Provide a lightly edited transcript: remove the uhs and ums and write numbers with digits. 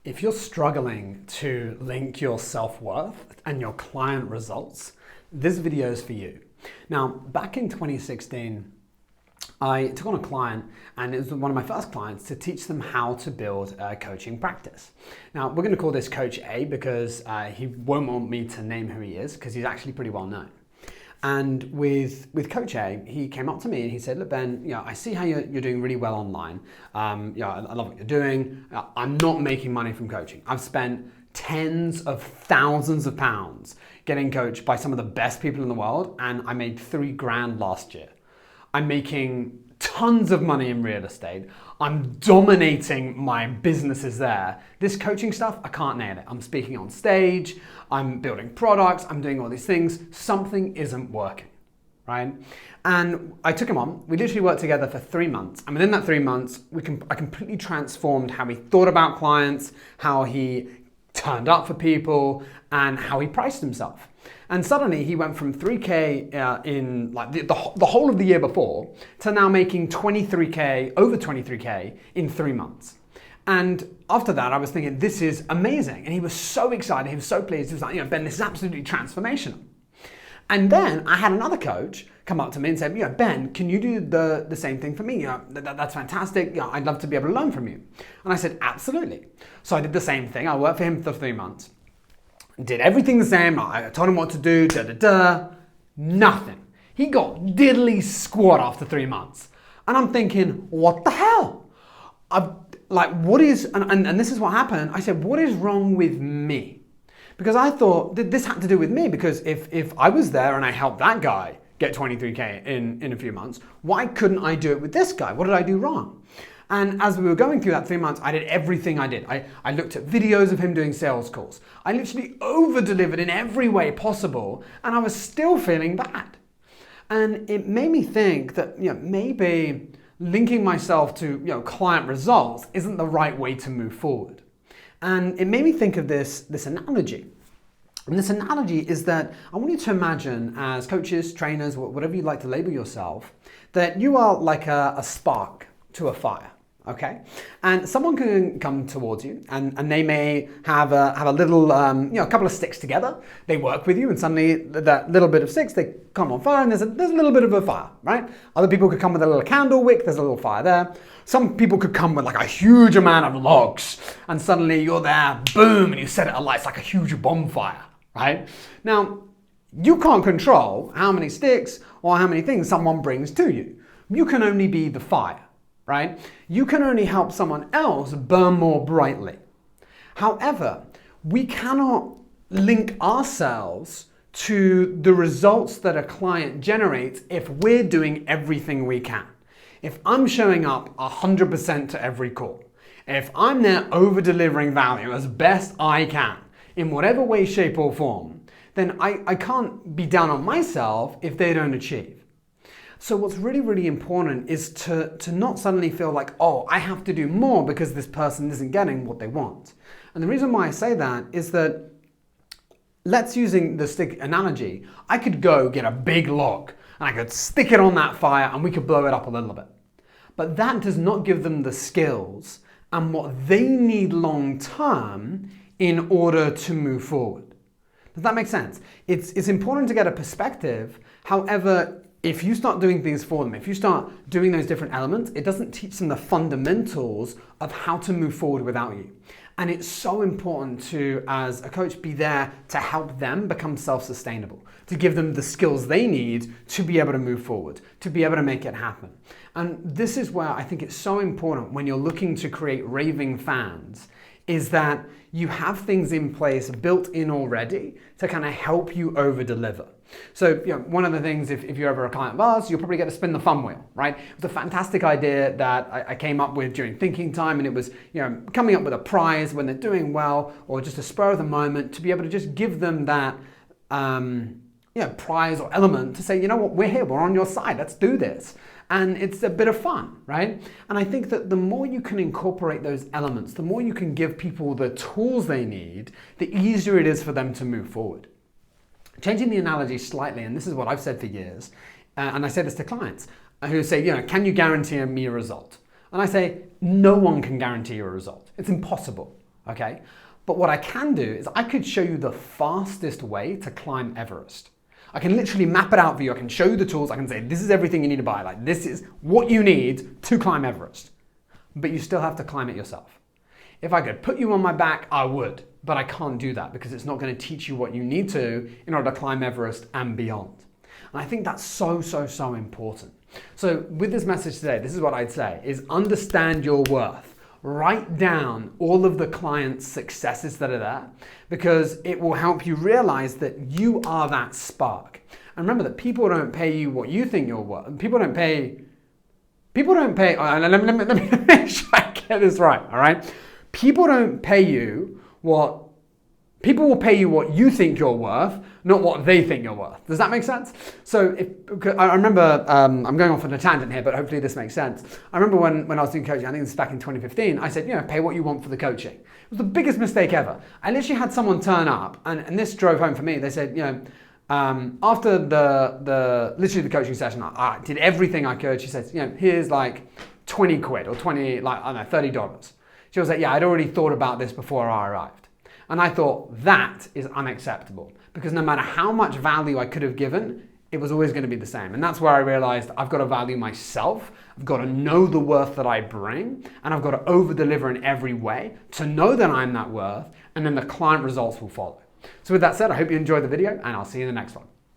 If you're struggling to link your self-worth and your client results, this video is for you. Now, back in 2016, I took on a client, and it was one of my first clients, to teach them how to build a coaching practice. Now, we're going to call this Coach A because he won't want me to name who he is because he's actually pretty well known. And with Coach A, he came up to me and he said, "Look, Ben, I see how you're doing really well online. I love what you're doing. I'm not making money from coaching. I've spent tens of thousands of pounds getting coached by some of the best people in the world, and I made $3,000 last year. I'm making tons of money in real estate. I'm dominating my businesses there. This coaching stuff, I can't nail it. I'm speaking on stage, I'm building products, I'm doing all these things. Something isn't working, right?" And I took him on. We literally worked together for 3 months. And within that 3 months, I completely transformed how he thought about clients, how he turned up for people, and how he priced himself. And suddenly he went from 3K in like the whole of the year before to now making 23K, over 23K in 3 months. And after that, I was thinking, this is amazing. And he was so excited. He was so pleased. He was like, "Ben, this is absolutely transformational." And then I had another coach come up to me and say, "Ben, can you do the same thing for me? That's fantastic. I'd love to be able to learn from you." And I said, "Absolutely." So I did the same thing. I worked for him for 3 months. Did everything the same. I told him what to do, nothing. He got diddly squat after 3 months. And I'm thinking, what the hell? And this is what happened. I said, what is wrong with me? Because I thought that this had to do with me, because if I was there and I helped that guy get 23K in a few months, why couldn't I do it with this guy? What did I do wrong? And as we were going through that 3 months, I did everything I did. I looked at videos of him doing sales calls. I literally over-delivered in every way possible, and I was still feeling bad. And it made me think that maybe linking myself to client results isn't the right way to move forward. And it made me think of this analogy. And this analogy is that I want you to imagine, as coaches, trainers, whatever you like to label yourself, that you are like a spark to a fire. Okay, and someone can come towards you, and they may have a little, a couple of sticks together. They work with you, and suddenly that little bit of sticks, they come on fire, and there's a little bit of a fire, right? Other people could come with a little candle wick. There's a little fire there. Some people could come with like a huge amount of logs, and suddenly you're there, boom, and you set it alight. It's like a huge bonfire, right? Now, you can't control how many sticks or how many things someone brings to you. You can only be the fire. Right? You can only help someone else burn more brightly. However, we cannot link ourselves to the results that a client generates if we're doing everything we can. If I'm showing up 100% to every call, if I'm there over-delivering value as best I can, in whatever way, shape, or form, then I can't be down on myself if they don't achieve. So what's really, really important is to not suddenly feel like, oh, I have to do more because this person isn't getting what they want. And the reason why I say that is that, let's using the stick analogy, I could go get a big log and I could stick it on that fire and we could blow it up a little bit. But that does not give them the skills and what they need long term in order to move forward. Does that make sense? It's important to get a perspective. However, if you start doing things for them, if you start doing those different elements, it doesn't teach them the fundamentals of how to move forward without you. And it's so important to, as a coach, be there to help them become self-sustainable, to give them the skills they need to be able to move forward, to be able to make it happen. And this is where I think it's so important when you're looking to create raving fans, is that you have things in place built in already to kind of help you over-deliver. So, one of the things, if you're ever a client of ours, you'll probably get to spin the fun wheel, right? It was a fantastic idea that I came up with during thinking time, and it was, coming up with a prize when they're doing well, or just a spur of the moment to be able to just give them that, prize or element to say, you know what, we're here, we're on your side, let's do this. And it's a bit of fun, right? And I think that the more you can incorporate those elements, the more you can give people the tools they need, the easier it is for them to move forward. Changing the analogy slightly, and this is what I've said for years, and I say this to clients who say, can you guarantee me a result? And I say, no one can guarantee you a result. It's impossible, okay? But what I can do is I could show you the fastest way to climb Everest. I can literally map it out for you. I can show you the tools. I can say, this is everything you need to buy. Like, this is what you need to climb Everest. But you still have to climb it yourself. If I could put you on my back, I would. But I can't do that because it's not going to teach you what you need to in order to climb Everest and beyond. And I think that's so, so, so important. So with this message today, this is what I'd say, is understand your worth. Write down all of the client's successes that are there because it will help you realize that you are that spark. And remember that people don't pay you what you think you're worth. People don't pay, let me make sure I get this right, all right? People don't pay you people will pay you what you think you're worth, not what they think you're worth. Does that make sense? So I remember, I'm going off on a tangent here, but hopefully this makes sense. I remember when I was doing coaching, I think this was back in 2015, I said, pay what you want for the coaching. It was the biggest mistake ever. I literally had someone turn up, and this drove home for me. They said, after literally the coaching session, I did everything I could. She said, here's like 20 quid or $30. She was like, yeah, I'd already thought about this before I arrived. And I thought that is unacceptable because no matter how much value I could have given, it was always going to be the same. And that's where I realized I've got to value myself. I've got to know the worth that I bring, and I've got to over-deliver in every way to know that I'm that worth, and then the client results will follow. So with that said, I hope you enjoyed the video, and I'll see you in the next one.